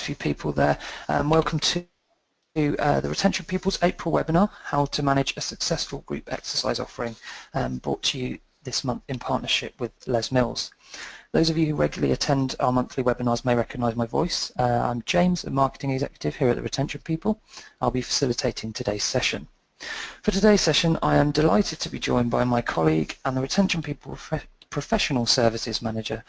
few people there. Welcome to the Retention People's April webinar, How to Manage a Successful Group Exercise Offering, brought to you this month in partnership with Les Mills. Those of you who regularly attend our monthly webinars may recognise my voice. I'm James, a Marketing Executive here at the Retention People. I'll be facilitating today's session. For today's session, I am delighted to be joined by my colleague and the Retention People Professional Services Manager,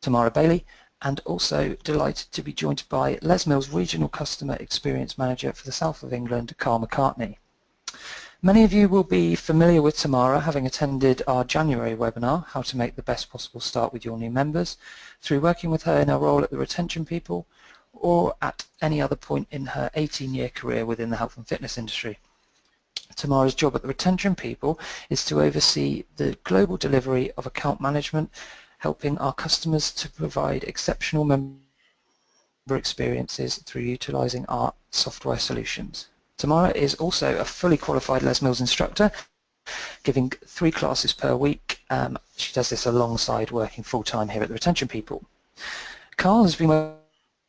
Tamara Bailey, and also delighted to be joined by Les Mills Regional Customer Experience Manager for the South of England, Carl McCartney. Many of you will be familiar with Tamara, having attended our January webinar, How to Make the Best Possible Start with Your New Members, through working with her in her role at the Retention People or at any other point in her 18-year career within the health and fitness industry. Tamara's job at the Retention People is to oversee the global delivery of account management, helping our customers to provide exceptional member experiences through utilising our software solutions. Tamara is also a fully qualified Les Mills instructor, giving 3 classes per week. She does this alongside working full-time here at the Retention People. Carl has been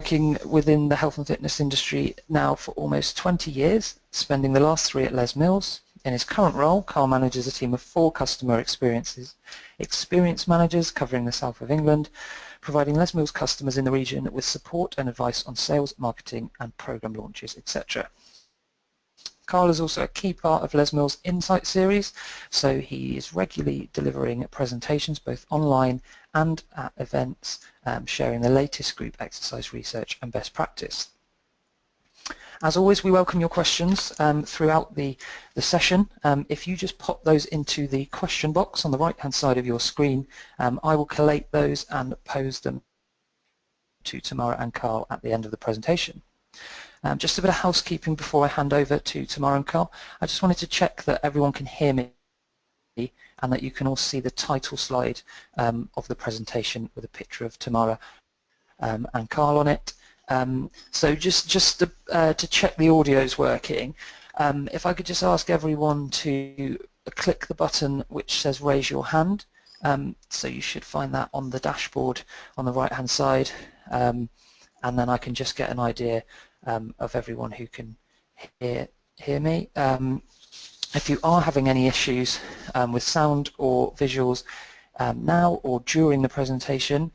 working within the health and fitness industry now for almost 20 years, spending the last 3 at Les Mills. In his current role, Carl manages a team of 4 customer experience managers covering the south of England, providing Les Mills customers in the region with support and advice on sales, marketing and program launches, etc. Carl is also a key part of Les Mills Insight series, so he is regularly delivering presentations both online and at events, sharing the latest group exercise research and best practice. As always, we welcome your questions throughout the session. If you just pop those into the question box on the right-hand side of your screen, I will collate those and pose them to Tamara and Carl at the end of the presentation. Just a bit of housekeeping before I hand over to Tamara and Carl. I just wanted to check that everyone can hear me and that you can all see the title slide of the presentation with a picture of Tamara and Carl on it. So just to check the audio is working, if I could just ask everyone to click the button which says raise your hand. So you should find that on the dashboard on the right hand side, and then I can just get an idea of everyone who can hear me. If you are having any issues with sound or visuals now or during the presentation,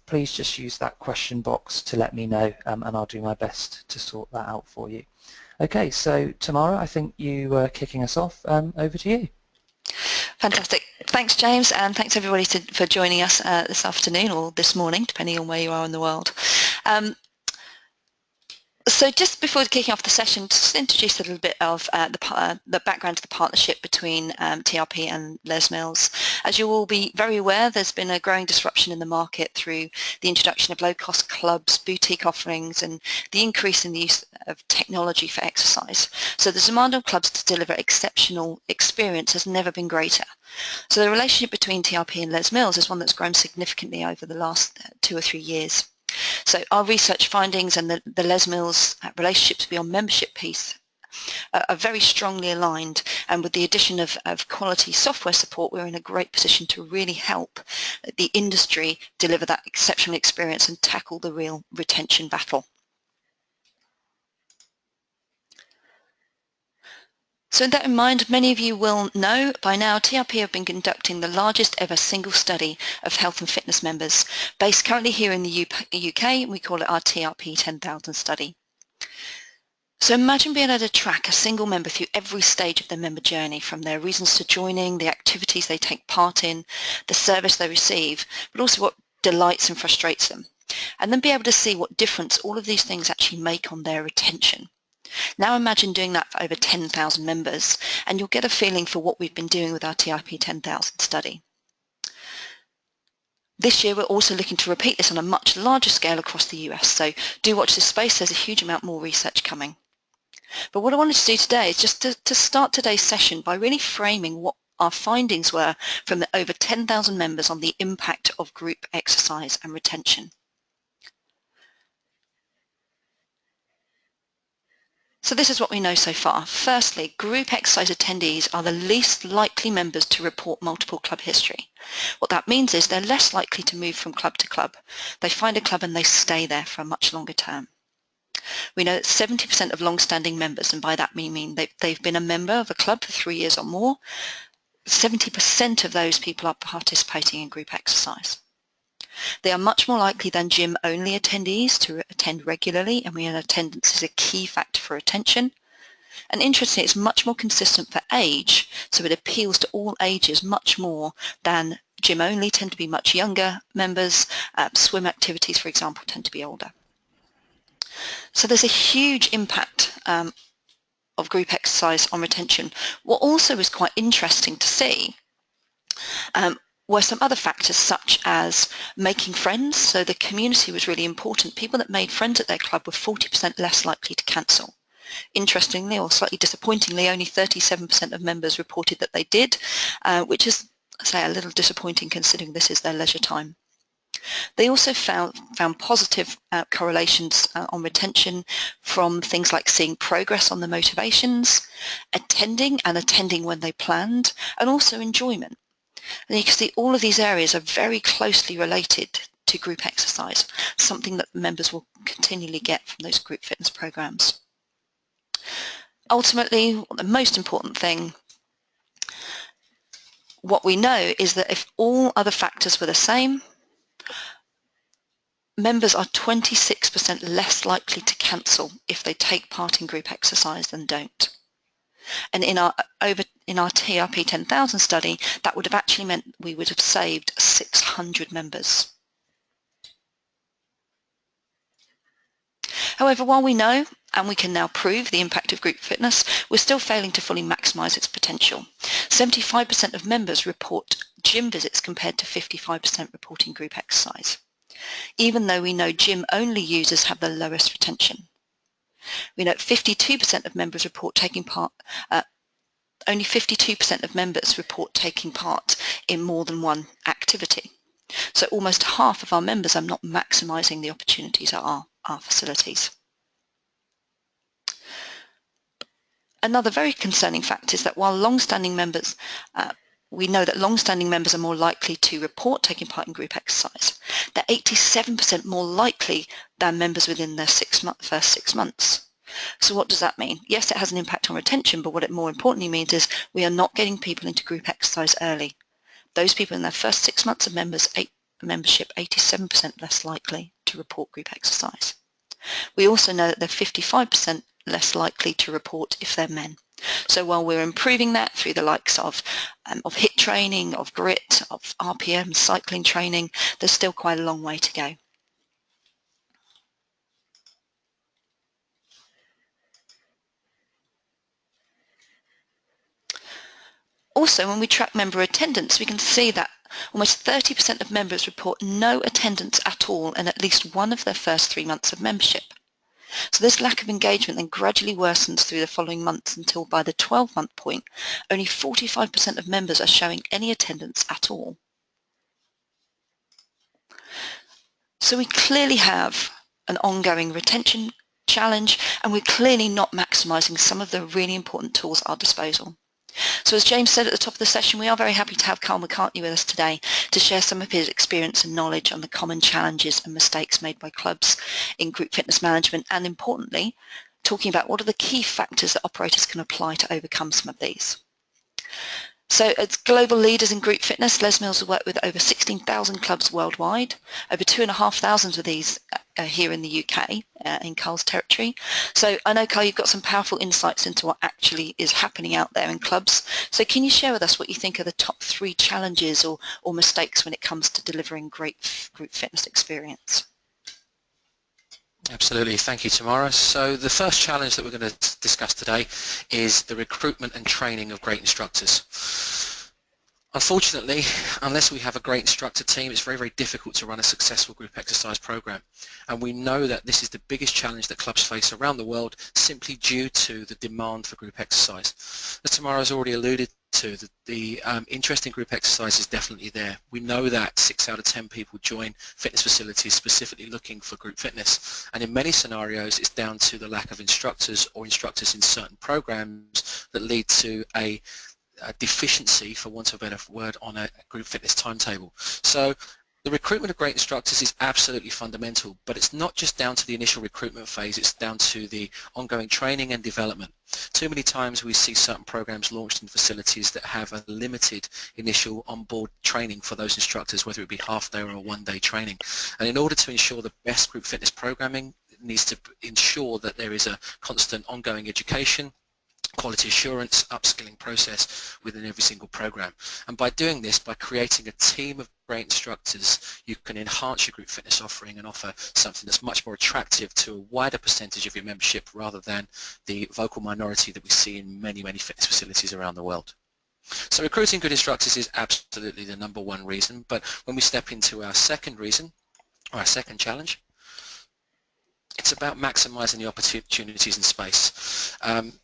please just use that question box to let me know, and I'll do my best to sort that out for you. Okay, so Tamara, I think you were kicking us off. Over to you. Fantastic. Thanks, James, and thanks everybody for joining us this afternoon or this morning, depending on where you are in the world. So just before kicking off the session, just to introduce a little bit of the background to the partnership between TRP and Les Mills. As you will all be very aware, there's been a growing disruption in the market through the introduction of low-cost clubs, boutique offerings, and the increase in the use of technology for exercise. So the demand on clubs to deliver exceptional experience has never been greater. So the relationship between TRP and Les Mills is one that's grown significantly over the last 2 or 3 years. So our research findings and the Les Mills relationships beyond membership piece are very strongly aligned, and with the addition of quality software support, we're in a great position to really help the industry deliver that exceptional experience and tackle the real retention battle. So with that in mind, many of you will know by now TRP have been conducting the largest ever single study of health and fitness members, based currently here in the UK, and we call it our TRP 10,000 study. So imagine being able to track a single member through every stage of their member journey, from their reasons to joining, the activities they take part in, the service they receive, but also what delights and frustrates them, and then be able to see what difference all of these things actually make on their retention. Now imagine doing that for over 10,000 members, and you'll get a feeling for what we've been doing with our TRP 10,000 study. This year we're also looking to repeat this on a much larger scale across the US, so do watch this space. There's a huge amount more research coming. But what I wanted to do today is just to start today's session by really framing what our findings were from the over 10,000 members on the impact of group exercise and retention. So this is what we know so far. Firstly, group exercise attendees are the least likely members to report multiple club history. What that means is they're less likely to move from club to club. They find a club and they stay there for a much longer term. We know that 70% of long-standing members, and by that we mean they've been a member of a club for 3 years or more, 70% of those people are participating in group exercise. They are much more likely than gym-only attendees to attend regularly, and we know attendance is a key factor for retention. And interestingly, it's much more consistent for age, so it appeals to all ages much more than gym-only tend to be much younger members. Swim activities, for example, tend to be older. So there's a huge impact of group exercise on retention. What also was quite interesting to see were some other factors such as making friends. So the community was really important. People that made friends at their club were 40% less likely to cancel. Interestingly, or slightly disappointingly, only 37% of members reported that they did, which is, I say, a little disappointing considering this is their leisure time. They also found positive correlations on retention from things like seeing progress on the motivations, attending when they planned, and also enjoyment. And you can see all of these areas are very closely related to group exercise, something that members will continually get from those group fitness programs. Ultimately, the most important thing, what we know is that if all other factors were the same, members are 26% less likely to cancel if they take part in group exercise than don't. And in our TRP 10,000 study, that would have actually meant we would have saved 600 members. However, while we know and we can now prove the impact of group fitness, we're still failing to fully maximise its potential. 75% of members report gym visits compared to 55% reporting group exercise, even though we know gym-only users have the lowest retention. We know 52% of members report taking part, only 52% of members report taking part in more than one activity. So almost half of our members are not maximising the opportunities at our facilities. Another very concerning fact is that while long-standing members, we know that long-standing members are more likely to report taking part in group exercise. They're 87% more likely than members within their first 6 months. So what does that mean? Yes, it has an impact on retention, but what it more importantly means is we are not getting people into group exercise early. Those people in their first 6 months of membership, 87% less likely to report group exercise. We also know that they're 55% less likely to report if they're men. So while we're improving that through the likes of HIIT training, of grit, of RPM, cycling training, there's still quite a long way to go. Also, when we track member attendance, we can see that almost 30% of members report no attendance at all in at least one of their first 3 months of membership. So this lack of engagement then gradually worsens through the following months until by the 12-month point, only 45% of members are showing any attendance at all. So we clearly have an ongoing retention challenge, and we're clearly not maximising some of the really important tools at our disposal. So as James said at the top of the session, we are very happy to have Carl McCartney with us today to share some of his experience and knowledge on the common challenges and mistakes made by clubs in group fitness management, and importantly, talking about what are the key factors that operators can apply to overcome some of these. So as global leaders in group fitness, Les Mills have worked with over 16,000 clubs worldwide. Over 2,500 of these are here in the UK, in Carl's territory. So I know, Carl, you've got some powerful insights into what actually is happening out there in clubs. So can you share with us what you think are the top 3 challenges or mistakes when it comes to delivering great group fitness experience? Absolutely, thank you, Tamara. So the first challenge that we're going to discuss today is the recruitment and training of great instructors. Unfortunately, unless we have a great instructor team, it's very, very difficult to run a successful group exercise program. And we know that this is the biggest challenge that clubs face around the world, simply due to the demand for group exercise. As Tamara has already alluded to, the interest in group exercise is definitely there. We know that 6 out of 10 people join fitness facilities specifically looking for group fitness, and in many scenarios it's down to the lack of instructors or instructors in certain programs that lead to a deficiency, for want of a better word, on a group fitness timetable. So the recruitment of great instructors is absolutely fundamental, but it's not just down to the initial recruitment phase, it's down to the ongoing training and development. Too many times we see certain programs launched in facilities that have a limited initial onboard training for those instructors, whether it be half-day or a one-day training. And in order to ensure the best group fitness programming, it needs to ensure that there is a constant ongoing education, quality assurance, upskilling process within every single program. And by doing this, by creating a team of great instructors, you can enhance your group fitness offering and offer something that's much more attractive to a wider percentage of your membership rather than the vocal minority that we see in many, many fitness facilities around the world. So recruiting good instructors is absolutely the number one reason, but when we step into our second reason, or our second challenge, it's about maximising the opportunities in space.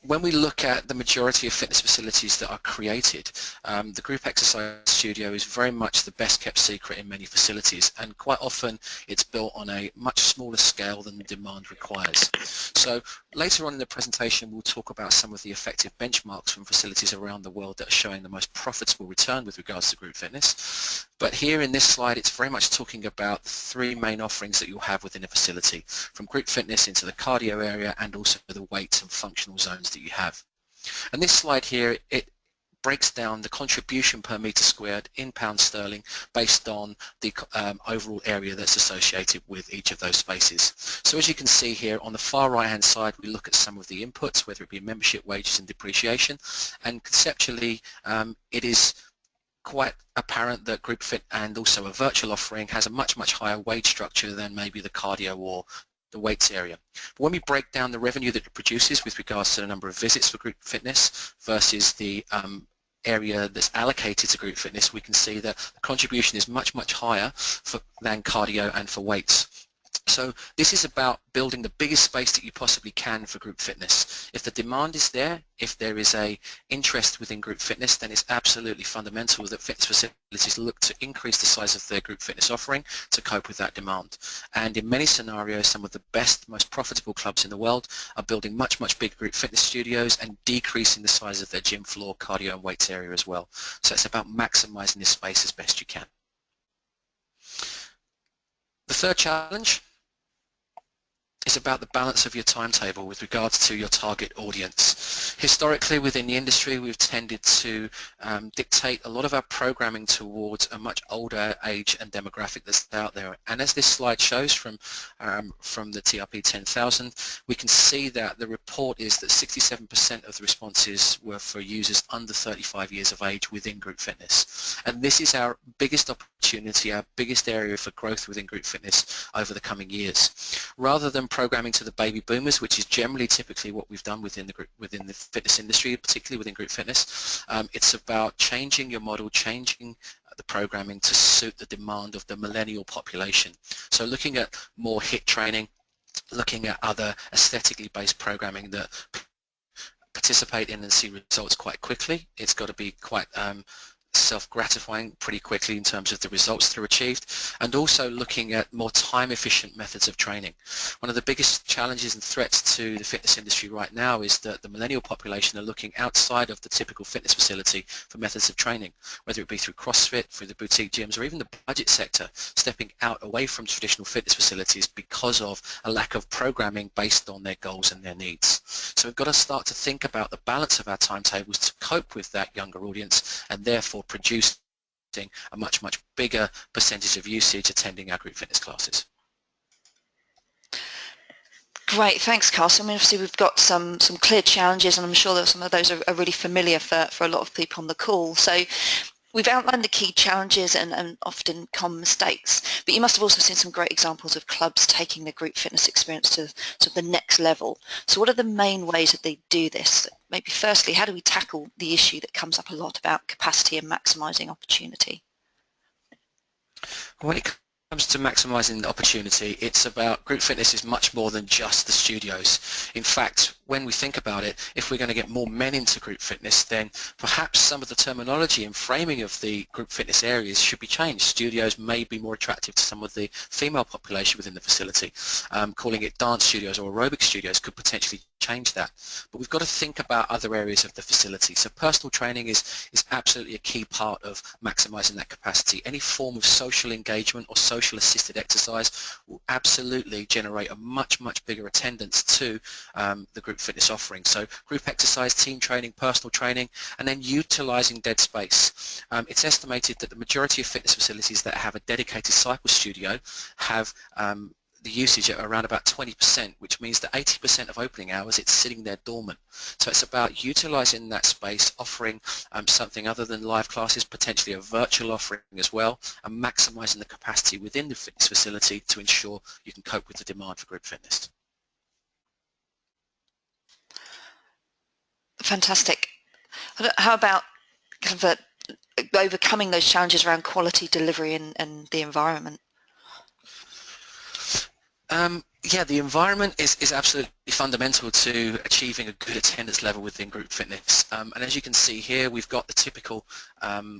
When we look at the majority of fitness facilities that are created, the group exercise studio is very much the best kept secret in many facilities, and quite often it's built on a much smaller scale than the demand requires. So later on in the presentation we'll talk about some of the effective benchmarks from facilities around the world that are showing the most profitable return with regards to group fitness. But here in this slide it's very much talking about the three main offerings that you'll have within a facility, from group fitness into the cardio area and also the weights and functional zones that you have. And this slide here, it breaks down the contribution per metre squared in pounds sterling based on the overall area that's associated with each of those spaces. So as you can see here on the far right hand side, we look at some of the inputs, whether it be membership, wages and depreciation, and conceptually it is quite apparent that group fit and also a virtual offering has a much higher wage structure than maybe the cardio or the weights area. But when we break down the revenue that it produces with regards to the number of visits for group fitness versus the area that's allocated to group fitness, we can see that the contribution is much higher than cardio and for weights. So this is about building the biggest space that you possibly can for group fitness. If the demand is there, if there is a interest within group fitness, then it's absolutely fundamental that fitness facilities look to increase the size of their group fitness offering to cope with that demand. And in many scenarios, some of the best, most profitable clubs in the world are building much bigger group fitness studios and decreasing the size of their gym floor, cardio and weights area as well. So it's about maximizing this space as best you can. The third challenge is about the balance of your timetable with regards to your target audience. Historically within the industry we've tended to dictate a lot of our programming towards a much older age and demographic that's out there, and as this slide shows from the TRP 10,000, we can see that the report is that 67% of the responses were for users under 35 years of age within group fitness, and this is our biggest opportunity, our biggest area for growth within group fitness over the coming years. Rather than programming to the baby boomers, which is generally typically what we've done within the fitness industry, particularly within group fitness, it's about changing your model, changing the programming to suit the demand of the millennial population. So looking at more HIIT training, looking at other aesthetically based programming that participate in and see results quite quickly. It's got to be quite self-gratifying pretty quickly in terms of the results that are achieved, and also looking at more time-efficient methods of training. One of the biggest challenges and threats to the fitness industry right now is that the millennial population are looking outside of the typical fitness facility for methods of training, whether it be through CrossFit, through the boutique gyms, or even the budget sector, stepping out away from traditional fitness facilities because of a lack of programming based on their goals and their needs. So we've got to start to think about the balance of our timetables to cope with that younger audience, and therefore producing a much bigger percentage of usage attending our group fitness classes. Great, thanks, Carl. So I mean, obviously we've got some clear challenges, and I'm sure that some of those are really familiar for a lot of people on the call. So We've outlined the key challenges and often common mistakes, but you must have also seen some great examples of clubs taking their group fitness experience to sort of the next level. So what are the main ways that they do this? Maybe firstly, how do we tackle the issue that comes up a lot about capacity and maximising opportunity? When it comes to maximising the opportunity, it's about group fitness is much more than just the studios. In fact, when we think about it, if we're going to get more men into group fitness, then perhaps some of the terminology and framing of the group fitness areas should be changed. Studios may be more attractive to some of the female population within the facility. Calling it dance studios or aerobic studios could potentially change that. But we've got to think about other areas of the facility. So personal training is absolutely a key part of maximising that capacity. Any form of social engagement or social assisted exercise will absolutely generate a much bigger attendance to the group fitness offering. So group exercise, team training, personal training, and then utilising dead space. It's estimated that the majority of fitness facilities that have a dedicated cycle studio have the usage at around about 20%, which means that 80% of opening hours it's sitting there dormant. So it's about utilising that space, offering something other than live classes, potentially a virtual offering as well, and maximising the capacity within the fitness facility to ensure you can cope with the demand for group fitness. Fantastic. How about kind of overcoming those challenges around quality delivery and the environment? Yeah, the environment is absolutely fundamental to achieving a good attendance level within group fitness. And as you can see here, we've got the typical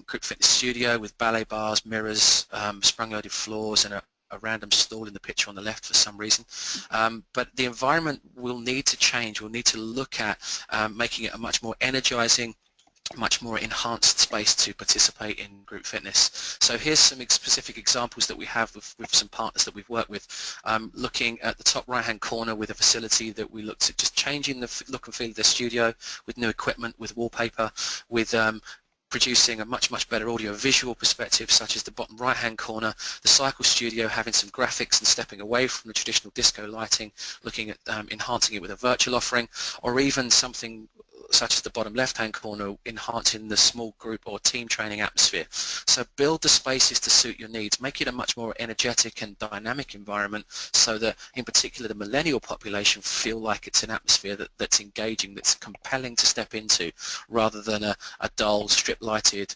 group fitness studio with ballet bars, mirrors, sprung-loaded floors, and a random stall in the picture on the left for some reason. But the environment will need to change. We'll need to look at making it a much more energizing, much more enhanced space to participate in group fitness. So here's some specific examples that we have with some partners that we've worked with. Looking at the top right hand corner with a facility that we looked at just changing the look and feel of their studio with new equipment, with wallpaper, with producing a much better audio visual perspective, such as the bottom right hand corner, the cycle studio having some graphics and stepping away from the traditional disco lighting, looking at enhancing it with a virtual offering, or even something such as the bottom left-hand corner, enhancing the small group or team training atmosphere. So build the spaces to suit your needs, make it a much more energetic and dynamic environment so that, in particular, the millennial population feel like it's an atmosphere that's engaging, that's compelling to step into, rather than a dull, strip-lighted,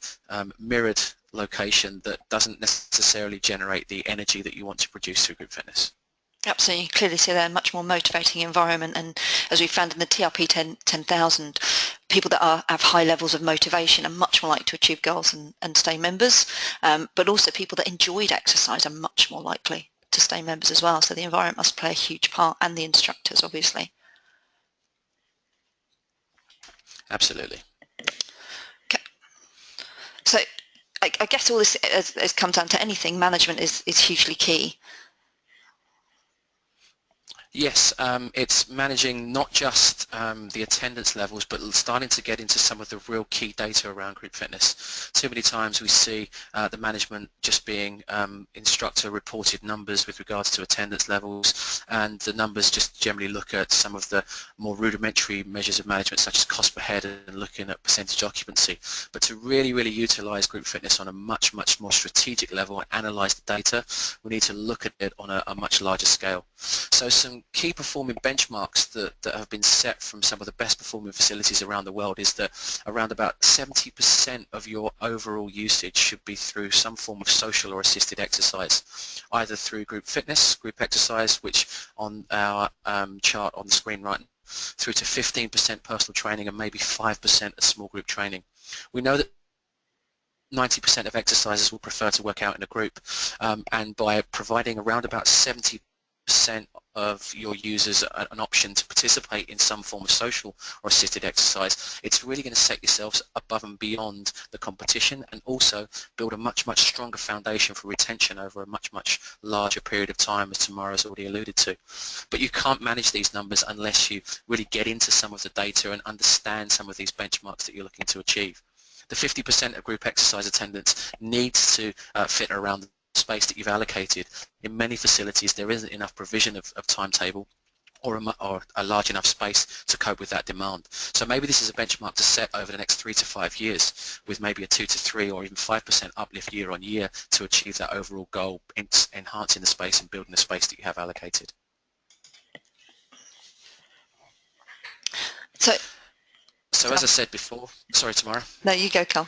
mirrored location that doesn't necessarily generate the energy that you want to produce through group fitness. Absolutely, clearly see they're a much more motivating environment, and as we found in the TRP 10,000, people that have high levels of motivation are much more likely to achieve goals and stay members, but also people that enjoyed exercise are much more likely to stay members as well, so the environment must play a huge part, and the instructors obviously. Absolutely. Okay. So I guess all this has come down to anything, management is hugely key. Yes, it's managing not just the attendance levels, but starting to get into some of the real key data around group fitness. Too many times we see the management just being instructor reported numbers with regards to attendance levels, and the numbers just generally look at some of the more rudimentary measures of management, such as cost per head and looking at percentage occupancy. But to really utilise group fitness on a much more strategic level and analyse the data, we need to look at it on a much larger scale. So some key performing benchmarks that have been set from some of the best performing facilities around the world is that around about 70% of your overall usage should be through some form of social or assisted exercise, either through group fitness, group exercise, which on our chart on the screen right now, through to 15% personal training and maybe 5% of small group training. We know that 90% of exercisers will prefer to work out in a group, and by providing around about 70% of your users an option to participate in some form of social or assisted exercise, it's really going to set yourselves above and beyond the competition, and also build a much stronger foundation for retention over a much larger period of time, as Tamara has already alluded to. But you can't manage these numbers unless you really get into some of the data and understand some of these benchmarks that you're looking to achieve. The 50% of group exercise attendance needs to fit around space that you've allocated. In many facilities there isn't enough provision of timetable or a large enough space to cope with that demand. So maybe this is a benchmark to set over the next 3 to 5 years with maybe a 2 to 3 or even 5% uplift year on year to achieve that overall goal, enhancing the space and building the space that you have allocated. So as I said before, sorry Tamara. No, you go, Carl.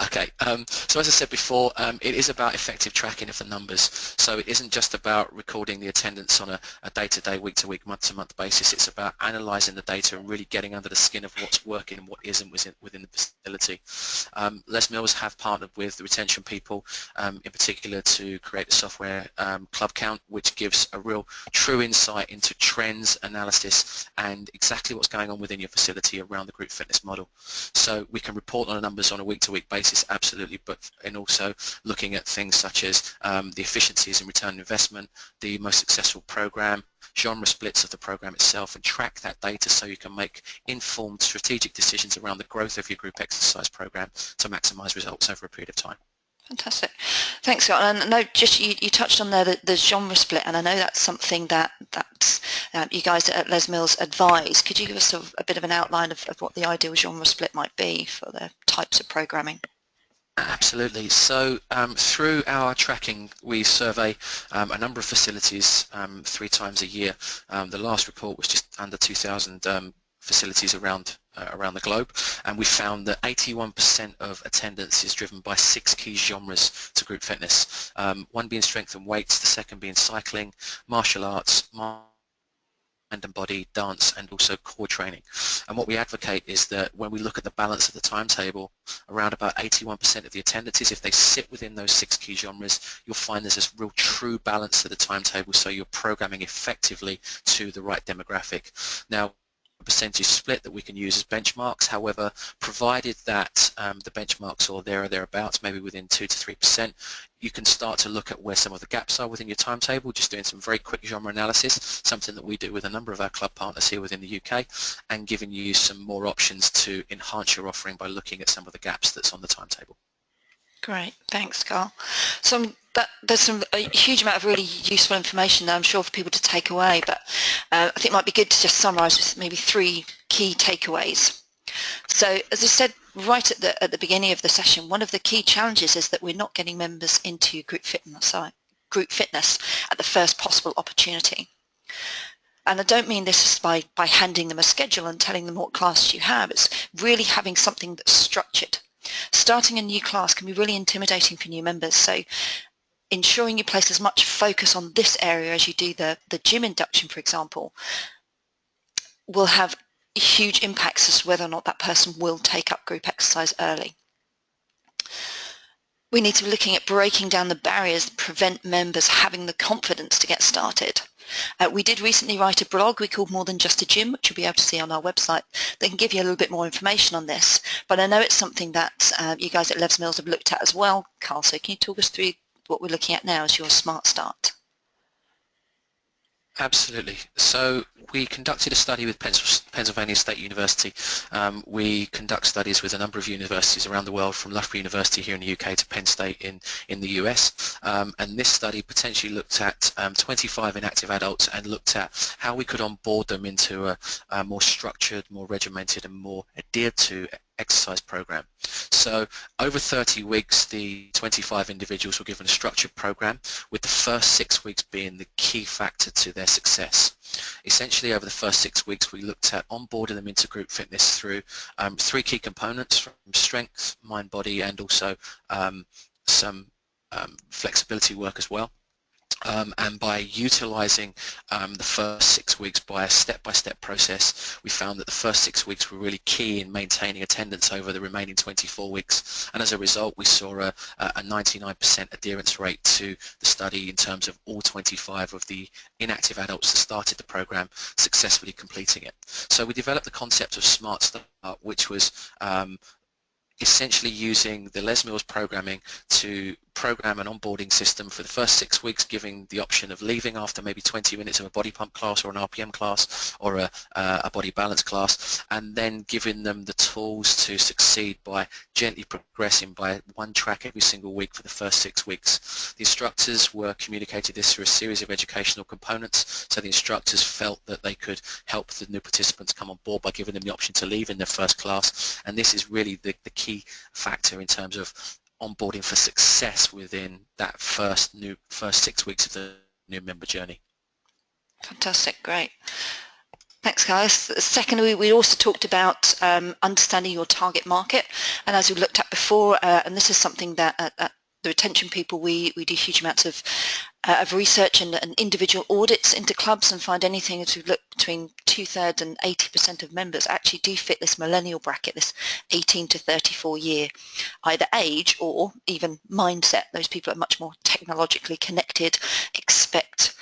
Okay, so as I said before, it is about effective tracking of the numbers. So it isn't just about recording the attendance on a day-to-day, week-to-week, month-to-month basis. It's about analysing the data and really getting under the skin of what's working and what isn't within the facility. Les Mills have partnered with the retention people, in particular, to create the software Club Count, which gives a real true insight into trends, analysis, and exactly what's going on within your facility around the group fitness model. So we can report on the numbers on a week-to-week basis, absolutely, but and also looking at things such as the efficiencies in return on investment, the most successful program, genre splits of the program itself, and track that data so you can make informed strategic decisions around the growth of your group exercise program to maximize results over a period of time. Fantastic. Thanks, Scott. And I know just you touched on there the genre split, and I know that's something that you guys at Les Mills advise. Could you give us sort of a bit of an outline of what the ideal genre split might be for the types of programming? Absolutely. So through our tracking, we survey a number of facilities 3 times a year. The last report was just under 2,000 facilities around the globe, and we found that 81% of attendance is driven by 6 key genres to group fitness. One being strength and weights, the second being cycling, martial arts, mind and body, dance, and also core training. And what we advocate is that when we look at the balance of the timetable, around about 81% of the attendances, if they sit within those 6 key genres, you'll find there's this real true balance to the timetable, so you're programming effectively to the right demographic. Now, a percentage split that we can use as benchmarks, however, provided that the benchmarks are there or thereabouts, maybe within 2 to 3%, you can start to look at where some of the gaps are within your timetable, just doing some very quick genre analysis, something that we do with a number of our club partners here within the UK, and giving you some more options to enhance your offering by looking at some of the gaps that's on the timetable. Great, thanks, Carl. So there's a huge amount of really useful information there, I'm sure, for people to take away, but I think it might be good to just summarise with maybe 3 key takeaways. So as I said right at the beginning of the session, one of the key challenges is that we're not getting members into group fitness at the first possible opportunity. And I don't mean this is by handing them a schedule and telling them what class you have. It's really having something that's structured. Starting a new class can be really intimidating for new members, so ensuring you place as much focus on this area as you do the gym induction, for example, will have huge impacts as to whether or not that person will take up group exercise early. We need to be looking at breaking down the barriers that prevent members having the confidence to get started. We did recently write a blog we called More Than Just a Gym, which you'll be able to see on our website. They can give you a little bit more information on this, but I know it's something that you guys at Les Mills have looked at as well, Carl, so can you talk us through what we're looking at now as your Smart Start? Absolutely. So we conducted a study with Pennsylvania State University. We conduct studies with a number of universities around the world, from Loughborough University here in the UK to Penn State in the US. And this study potentially looked at 25 inactive adults and looked at how we could onboard them into a more structured, more regimented and more adhered to exercise program. So over 30 weeks, the 25 individuals were given a structured program, with the first 6 weeks being the key factor to their success. Essentially, over the first 6 weeks, we looked at onboarding them into group fitness through 3 key components, from strength, mind, body, and also some flexibility work as well. And by utilising the first 6 weeks by a step-by-step process, we found that the first 6 weeks were really key in maintaining attendance over the remaining 24 weeks. And as a result, we saw a 99% adherence rate to the study in terms of all 25 of the inactive adults that started the program successfully completing it. So we developed the concept of Smart Start, which was essentially using the Les Mills programming to program an onboarding system for the first 6 weeks, giving the option of leaving after maybe 20 minutes of a body pump class or an RPM class or a body balance class, and then giving them the tools to succeed by gently progressing by one track every single week for the first 6 weeks. The instructors were communicated this through a series of educational components, so the instructors felt that they could help the new participants come on board by giving them the option to leave in their first class, and this is really the key factor in terms of onboarding for success within that first 6 weeks of the new member journey. Fantastic, great. Thanks, guys. Secondly, we also talked about understanding your target market, and as we looked at before, and this is something that at the retention people, we do huge amounts of research and individual audits into clubs, and find anything as we look between 2/3 and 80% of members actually do fit this millennial bracket, this 18 to 34 year either age or even mindset. Those people are much more technologically connected, expect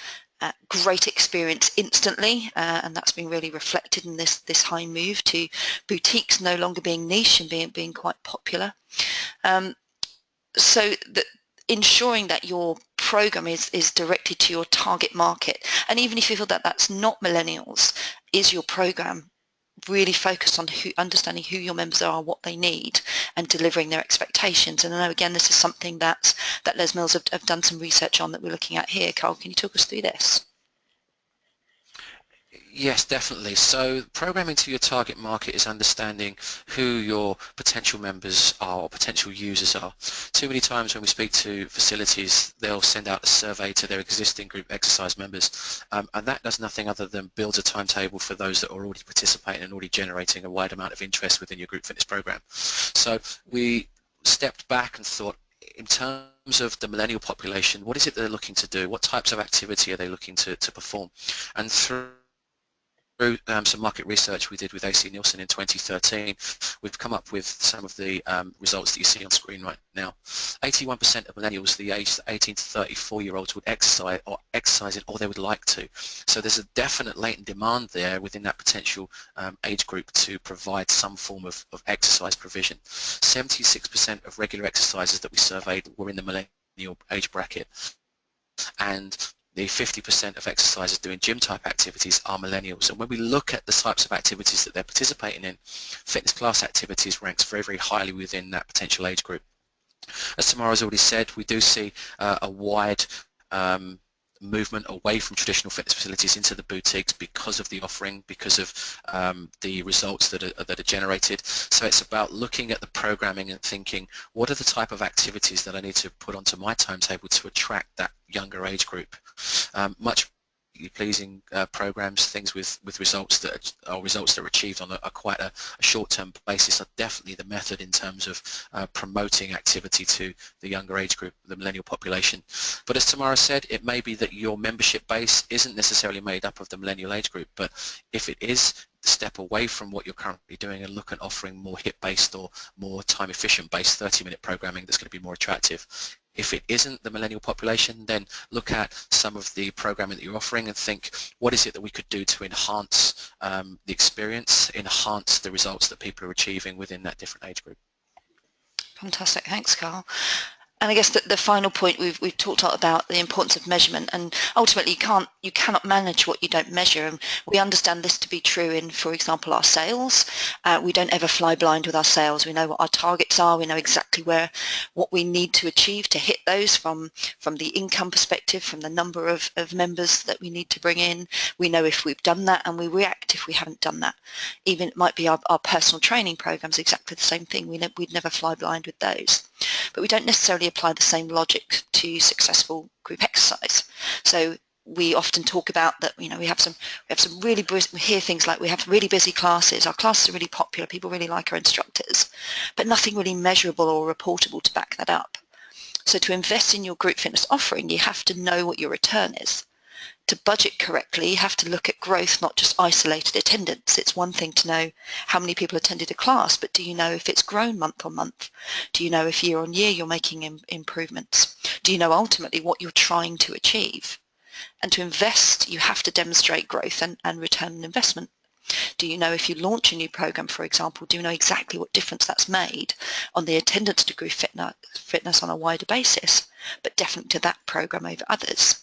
great experience instantly, and that's been really reflected in this high move to boutiques no longer being niche and being quite popular. So ensuring that your program is directed to your target market, and even if you feel that that's not millennials, is your program really focused on understanding who your members are, what they need, and delivering their expectations. And I know, again, this is something that Les Mills have done some research on that we're looking at here. Carl, can you talk us through this? Yes, definitely. So programming to your target market is understanding who your potential members are or potential users are. Too many times when we speak to facilities, they'll send out a survey to their existing group exercise members, and that does nothing other than build a timetable for those that are already participating and already generating a wide amount of interest within your group fitness program. So we stepped back and thought, in terms of the millennial population, what is it they're looking to do? What types of activity are they looking to perform? And through some market research we did with AC Nielsen in 2013, we've come up with some of the results that you see on screen right now. 81% of millennials, the age 18 to 34-year-olds, would exercise it, or they would like to. So there's a definite latent demand there within that potential age group to provide some form of exercise provision. 76% of regular exercisers that we surveyed were in the millennial age bracket, and the 50% of exercisers doing gym type activities are millennials. And when we look at the types of activities that they're participating in, fitness class activities ranks very, very highly within that potential age group. As Tamara's already said, we do see a wide movement away from traditional fitness facilities into the boutiques because of the offering, because of the results that are generated. So it's about looking at the programming and thinking, what are the type of activities that I need to put onto my timetable to attract that younger age group? Much pleasing programs, things with results that are achieved on quite a short-term basis, are definitely the method in terms of promoting activity to the younger age group, the millennial population. But as Tamara said, it may be that your membership base isn't necessarily made up of the millennial age group, but if it is, step away from what you're currently doing and look at offering more HIIT-based or more time-efficient based 30-minute programming that's going to be more attractive. If it isn't the millennial population, then look at some of the programming that you're offering and think, what is it that we could do to enhance the experience, enhance the results that people are achieving within that different age group. Fantastic, thanks, Carl. And I guess the final point, we've talked a lot about the importance of measurement, and ultimately you cannot manage what you don't measure, and we understand this to be true in, for example, our sales. We don't ever fly blind with our sales. We know what our targets are. We know exactly what we need to achieve to hit those from the income perspective, from the number of members that we need to bring in. We know if we've done that, and we react if we haven't done that. Even it might be our personal training programs, exactly the same thing. We'd never fly blind with those. But we don't necessarily apply the same logic to successful group exercise. So we often talk about that, we have some really, we hear things like we have really busy classes, our classes are really popular, people really like our instructors, but nothing really measurable or reportable to back that up. So to invest in your group fitness offering, you have to know what your return is. To budget correctly, you have to look at growth, not just isolated attendance. It's one thing to know how many people attended a class, but do you know if it's grown month on month? Do you know if year on year you're making improvements? Do you know ultimately what you're trying to achieve? And to invest, you have to demonstrate growth and return on investment. Do you know if you launch a new program, for example, do you know exactly what difference that's made on the attendance to group fitness on a wider basis, but definitely to that program over others?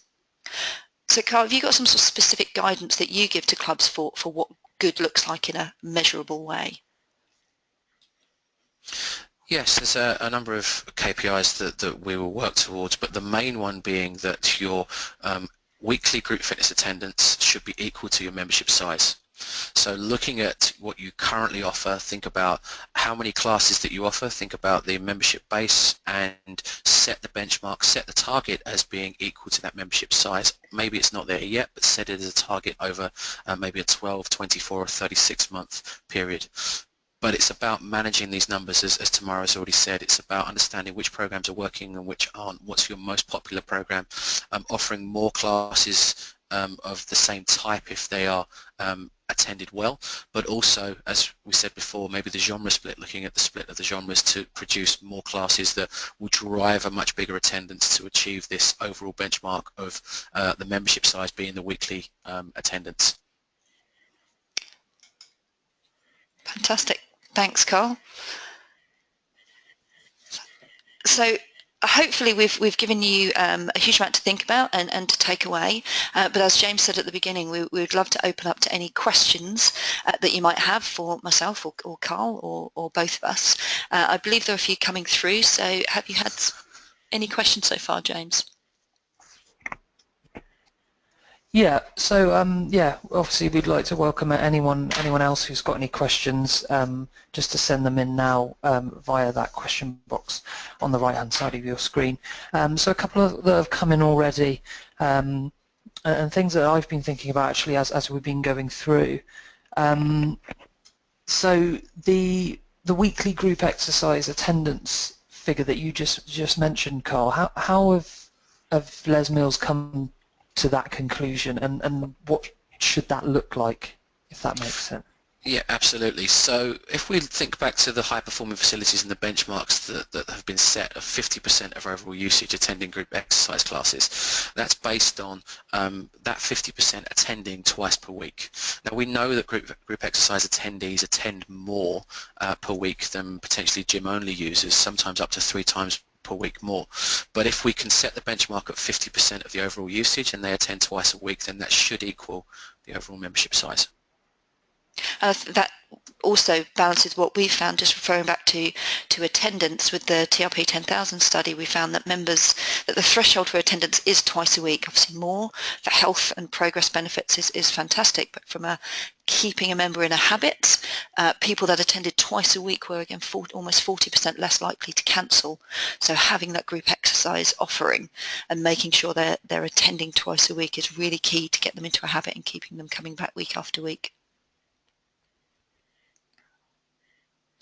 So Carl, have you got some sort of specific guidance that you give to clubs for what good looks like in a measurable way? Yes, there's a number of KPIs that we will work towards, but the main one being that your weekly group fitness attendance should be equal to your membership size. So looking at what you currently offer, think about how many classes that you offer, think about the membership base, and set the benchmark, set the target as being equal to that membership size. Maybe it's not there yet, but set it as a target over maybe a 12, 24 or 36 month period. But it's about managing these numbers, as Tamara has already said. It's about understanding which programs are working and which aren't. What's your most popular program? Offering more classes of the same type if they are attended well, but also, as we said before, maybe the genre split, looking at the split of the genres to produce more classes that will drive a much bigger attendance to achieve this overall benchmark of the membership size being the weekly attendance. Fantastic. Thanks, Carl. So hopefully we've given you a huge amount to think about and to take away, but as James said at the beginning, we would love to open up to any questions that you might have for myself or Carl or both of us. I believe there are a few coming through, so have you had any questions so far, James? Yeah, so yeah, obviously we'd like to welcome anyone else who's got any questions, just to send them in now via that question box on the right hand side of your screen. So a couple of that have come in already, and things that I've been thinking about actually as we've been going through. So the weekly group exercise attendance figure that you just mentioned, Carl, how have Les Mills come to that conclusion, and what should that look like, if that makes sense? Yeah, absolutely. So if we think back to the high-performing facilities and the benchmarks that have been set of 50% of overall usage attending group exercise classes, that's based on that 50% attending twice per week. Now we know that group exercise attendees attend more per week than potentially gym-only users, sometimes up to 3 times per week more. But if we can set the benchmark at 50% of the overall usage and they attend twice a week, then that should equal the overall membership size. That also balances what we found, just referring back to attendance with the TRP 10,000 study. We found that that the threshold for attendance is twice a week. Obviously more for health and progress benefits is fantastic, but from keeping a member in a habit, people that attended twice a week were again almost 40% less likely to cancel. So having that group exercise offering and making sure they're attending twice a week is really key to get them into a habit and keeping them coming back week after week.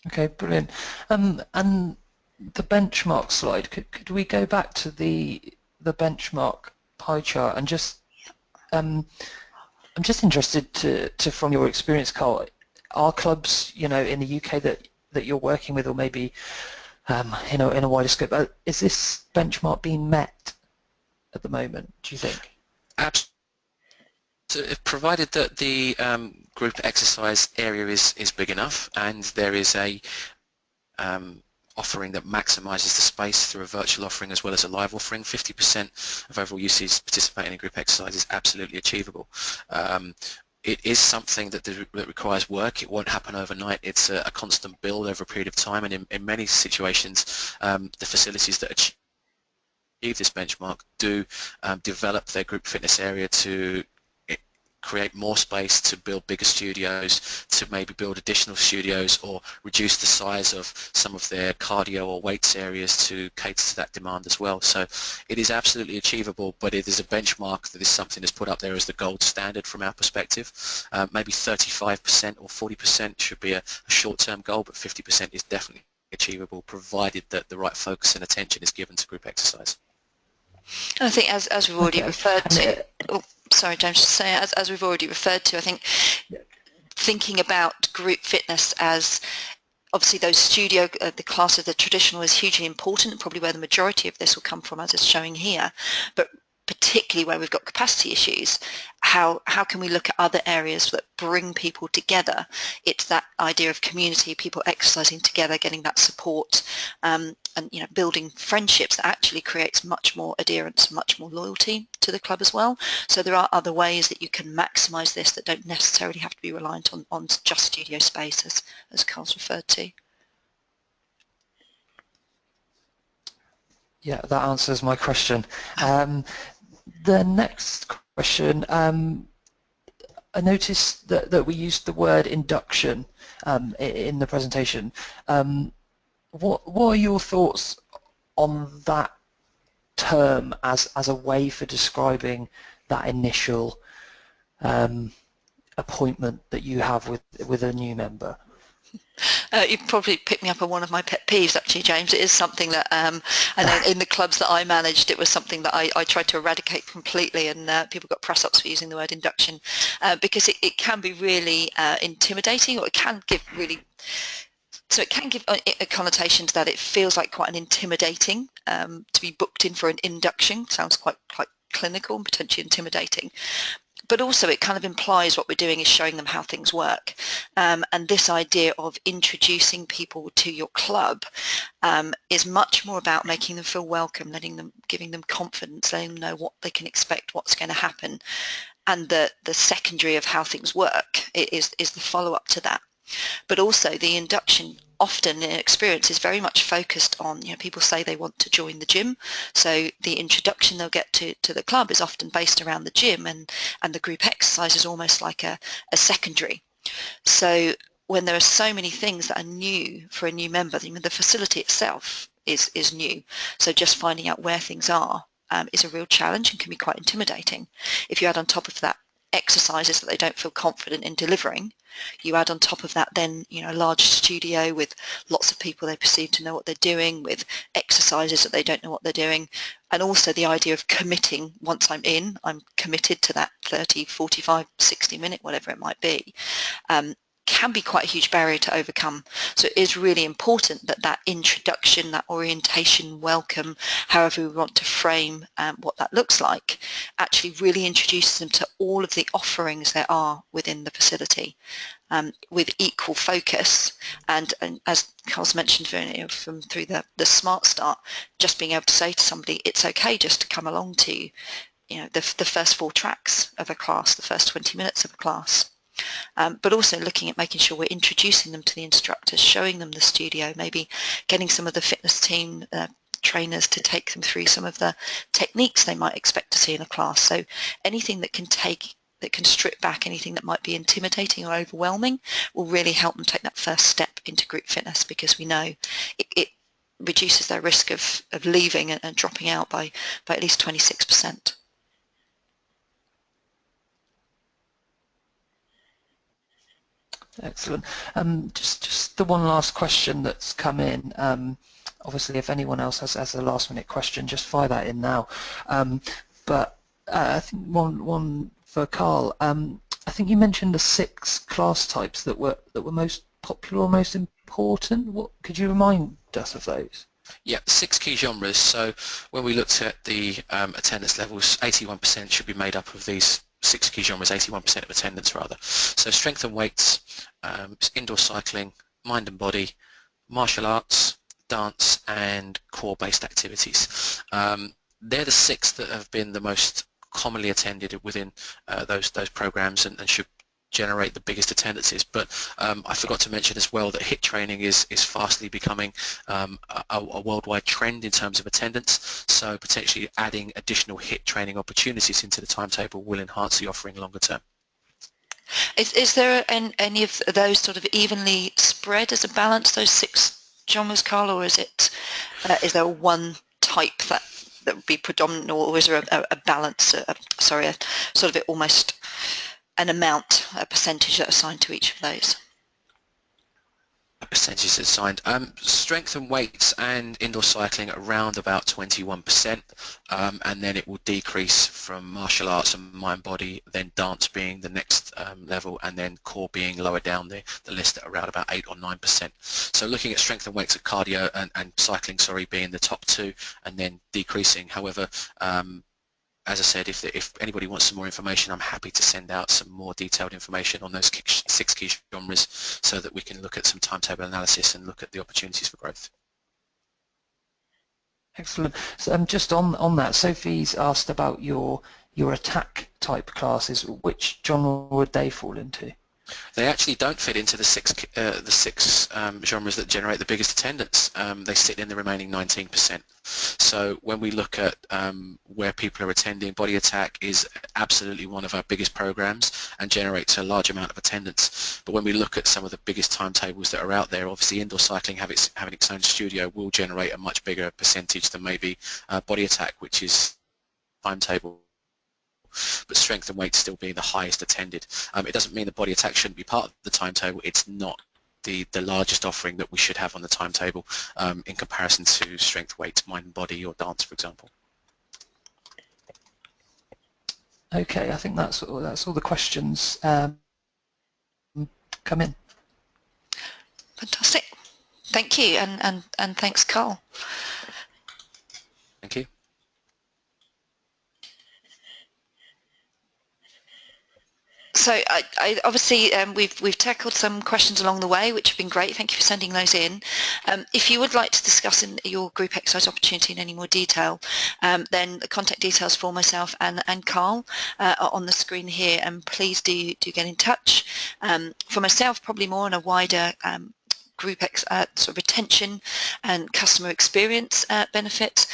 Okay, brilliant. And the benchmark slide, could we go back to the benchmark pie chart and just I'm just interested to from your experience, Carl, are clubs, in the UK that you're working with, or maybe in a wider scope, is this benchmark being met at the moment, do you think? Absolutely. So provided that the group exercise area is big enough and there is a offering that maximises the space through a virtual offering as well as a live offering, 50% of overall usage participating in group exercise is absolutely achievable. It is something that requires work. It won't happen overnight. It's a constant build over a period of time, and in many situations the facilities that achieve this benchmark do develop their group fitness area to create more space, to build bigger studios, to maybe build additional studios, or reduce the size of some of their cardio or weights areas to cater to that demand as well. So it is absolutely achievable, but it is a benchmark that is something that's put up there as the gold standard from our perspective. Maybe 35% or 40% should be a short-term goal, but 50% is definitely achievable, provided that the right focus and attention is given to group exercise. And I think as we've already referred to, sorry, James, just say as we've already referred to, I think thinking about group fitness as obviously those studio, the class of the traditional is hugely important, probably where the majority of this will come from, as it's showing here. But particularly where we've got capacity issues, how can we look at other areas that bring people together? It's that idea of community, people exercising together, getting that support, and building friendships that actually creates much more adherence, much more loyalty to the club as well. So there are other ways that you can maximise this that don't necessarily have to be reliant on just studio space, as Carl's referred to. Yeah, that answers my question. The next question, I noticed that we used the word induction in the presentation. What are your thoughts on that term as a way for describing that initial appointment that you have with a new member? You've probably picked me up on one of my pet peeves, actually, James. It is something that I know in the clubs that I managed, it was something that I tried to eradicate completely, and people got press-ups for using the word induction because it can be really intimidating, or it can give a connotation to that. It feels like quite an intimidating to be booked in for an induction. Sounds quite clinical and potentially intimidating. But also it kind of implies what we're doing is showing them how things work. And this idea of introducing people to your club is much more about making them feel welcome, giving them confidence, letting them know what they can expect, what's going to happen. And the secondary of how things work is the follow-up to that. But also the induction often in experience is very much focused on, people say they want to join the gym, so the introduction they'll get to the club is often based around the gym, and the group exercise is almost like a secondary. So when there are so many things that are new for a new member, the facility itself is new, so just finding out where things are is a real challenge and can be quite intimidating. If you add on top of that exercises that they don't feel confident in delivering, you add on top of that then a large studio with lots of people they perceive to know what they're doing, with exercises that they don't know what they're doing, and also the idea of committing. Once I'm committed to that 30, 45, 60 minute, whatever it might be, can be quite a huge barrier to overcome. So it is really important that introduction, that orientation, welcome, however we want to frame what that looks like, actually really introduces them to all of the offerings there are within the facility with equal focus. And as Carl's mentioned from through the Smart Start, just being able to say to somebody, it's okay just to come along to the first 4 tracks of a class, the first 20 minutes of a class. But also looking at making sure we're introducing them to the instructors, showing them the studio, maybe getting some of the fitness team trainers to take them through some of the techniques they might expect to see in a class. So anything that can strip back anything that might be intimidating or overwhelming will really help them take that first step into group fitness, because we know it reduces their risk of leaving and dropping out by at least 26%. Excellent. Just the one last question that's come in. Obviously, if anyone else has a last-minute question, just fire that in now. But I think one for Carl. I think you mentioned the 6 class types that were most popular or most important. What could you remind us of those? Yeah, 6 key genres. So when we looked at the attendance levels, 81% should be made up of these 6 key genres, 81% of attendance rather. So strength and weights, indoor cycling, mind and body, martial arts, dance, and core-based activities. They're the 6 that have been the most commonly attended within those programs and should generate the biggest attendances. But I forgot to mention as well that HIIT training is fastly becoming a worldwide trend in terms of attendance, so potentially adding additional HIIT training opportunities into the timetable will enhance the offering longer term. Is there any of those sort of evenly spread as a balance, those 6 genres, Carl, or is is there one type that would be predominant, or is there a balance, a sort of almost an amount, a percentage that's assigned to each of those? Percentages assigned. Strength and weights and indoor cycling at around about 21%, and then it will decrease from martial arts and mind body, then dance being the next level, and then core being lower down the list at around about 8 or 9%. So looking at strength and weights at cardio and cycling, being the top 2 and then decreasing. However, as I said, if anybody wants some more information, I'm happy to send out some more detailed information on those 6 key genres so that we can look at some timetable analysis and look at the opportunities for growth. Excellent. So, just on that, Sophie's asked about your attack type classes. Which genre would they fall into? They actually don't fit into the six genres that generate the biggest attendance. They sit in the remaining 19%. So when we look at where people are attending, Body Attack is absolutely one of our biggest programs and generates a large amount of attendance. But when we look at some of the biggest timetables that are out there, obviously indoor cycling having its own studio will generate a much bigger percentage than maybe Body Attack, which is timetable, but strength and weight still being the highest attended. It doesn't mean the Body Attack shouldn't be part of the timetable. It's not the largest offering that we should have on the timetable in comparison to strength, weight, mind and body, or dance, for example. Okay, I think that's all the questions come in. Fantastic. Thank you, and thanks, Carl. Thank you. So I obviously we've tackled some questions along the way, which have been great. Thank you for sending those in. If you would like to discuss in your group exercise opportunity in any more detail, then the contact details for myself and Carl are on the screen here, and please do get in touch. For myself, probably more on a wider group sort of retention and customer experience benefits,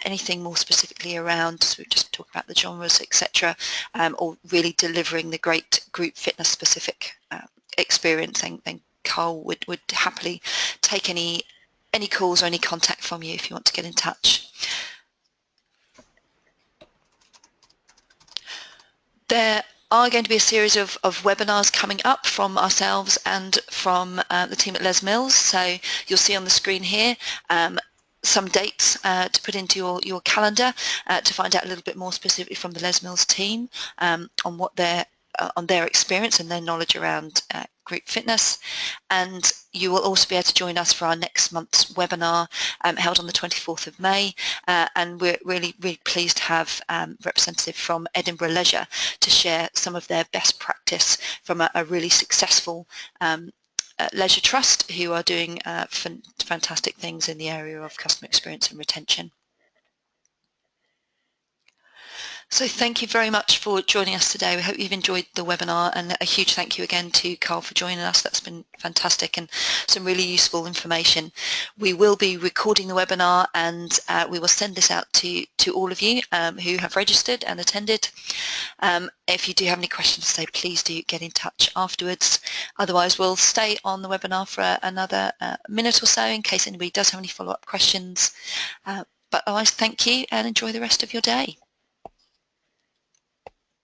anything more specifically around, so we just talk about the genres, etc., or really delivering the great group fitness specific experience, and Carl would happily take any calls or any contact from you if you want to get in touch. There are going to be a series of webinars coming up from ourselves and from the team at Les Mills. So you'll see on the screen here some dates to put into your calendar to find out a little bit more specifically from the Les Mills team on what on their experience and their knowledge around group fitness. And you will also be able to join us for our next month's webinar held on the 24th of May, and we're really pleased to have representative from Edinburgh Leisure to share some of their best practice from a really successful leisure trust who are doing fantastic things in the area of customer experience and retention. So thank you very much for joining us today. We hope you've enjoyed the webinar, and a huge thank you again to Carl for joining us. That's been fantastic and some really useful information. We will be recording the webinar, and we will send this out to all of you who have registered and attended. If you do have any questions today, please do get in touch afterwards. Otherwise, we'll stay on the webinar for another minute or so in case anybody does have any follow-up questions. But otherwise, thank you and enjoy the rest of your day.